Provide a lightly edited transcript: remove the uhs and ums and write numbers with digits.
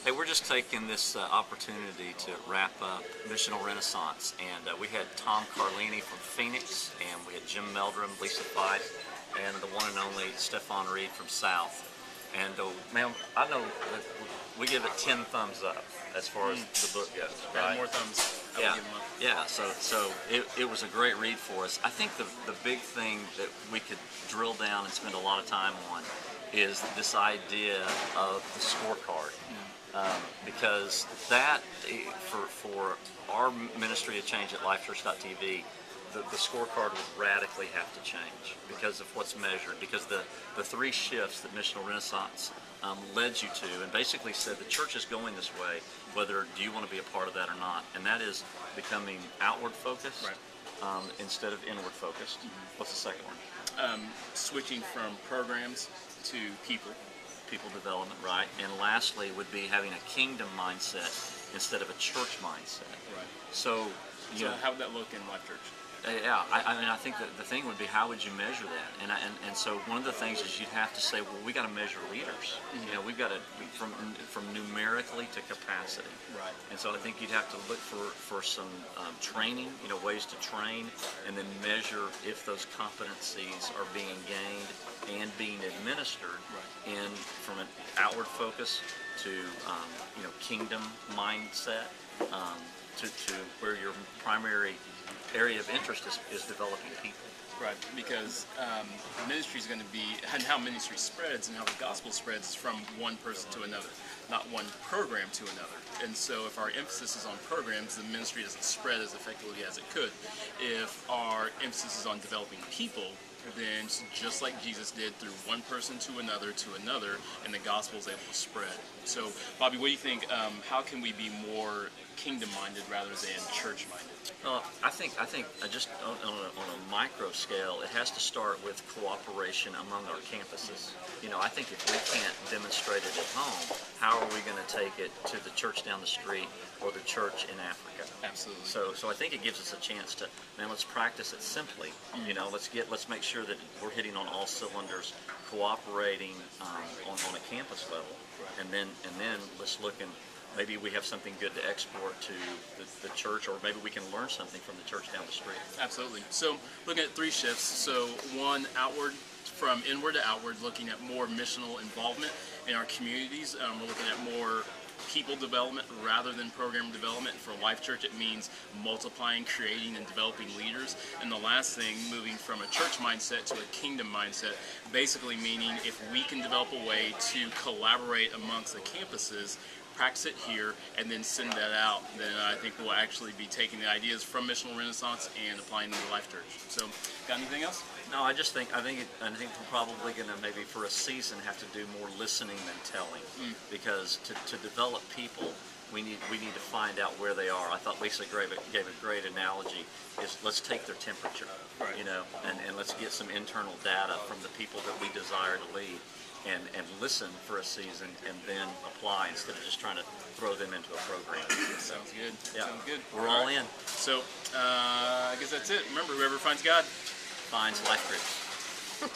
Hey, we're just taking this opportunity to wrap up Missional Renaissance, and we had Tom Carlini from Phoenix, and we had Jim Meldrum, Lisa Fife, and the one and only Stefan Reed from South. And man, I know that we give it 10 thumbs up as far as the book goes. Right? More thumbs. I Yeah, would give them up. yeah. So it was a great read for us. I think the big thing that we could drill down and spend a lot of time on is this idea of the scorecard. Because that, for our ministry of change at LifeChurch.tv, the scorecard would radically have to change because of what's measured. Because the three shifts that Missional Renaissance led you to, and basically said the church is going this way, whether do you want to be a part of that or not, and that is becoming outward focused instead of inward focused. What's the second one? Switching from programs to people. People development, right? And lastly would be having a kingdom mindset instead of a church mindset. Right. So, So how would that look in Life Church? yeah, I mean, I think that the thing would be, how would you measure that? And so one of the things is you'd have to say, well, we got to measure leaders. You know, we've got to from numerically to capacity. Right. And so I think you'd have to look for some training, you know, ways to train, and then measure if those competencies are being gained and being administered. Right. And from an outward focus to you know, kingdom mindset, to where your primary area of interest is developing people. Right, because ministry is going to be, and how ministry spreads and how the gospel spreads is from one person to another, not one program to another. And so if our emphasis is on programs, the ministry doesn't spread as effectively as it could. If our emphasis is on developing people, then just like Jesus did, through one person to another, and the gospel is able to spread. So, Bobby, what do you think? How can we be more kingdom-minded rather than church-minded? I think just on a micro scale, it has to start with cooperation among our campuses. You know, I think if we can't demonstrate it at home, how are we going to take it to the church down the street or the church in Africa? Absolutely. So I think it gives us a chance to, man, let's practice it simply. You know, let's make sure that we're hitting on all cylinders, cooperating on a campus level, and then let's look and maybe we have something good to export to the church, or maybe we can learn something from the church down the street. Absolutely. So looking at three shifts. So one, outward, from inward to outward, looking at more missional involvement in our communities. We're looking at more people development rather than program development. For Life Church, it means multiplying, creating, and developing leaders. And the last thing, moving from a church mindset to a kingdom mindset, basically meaning if we can develop a way to collaborate amongst the campuses, practice it here, and then send that out, then I think we'll actually be taking the ideas from Missional Renaissance and applying them to Life Church. So, got anything else? No, I think we're probably going to maybe for a season have to do more listening than telling, because to develop people, we need to find out where they are. I thought Lisa gave a great analogy. Is let's take their temperature, right. You know, and let's get some internal data from the people that we desire to lead. And listen for a season and then apply instead of just trying to throw them into a program. Sounds good. Yeah. Sounds good. We're all in. So I guess that's it. Remember, whoever finds God finds Life Church.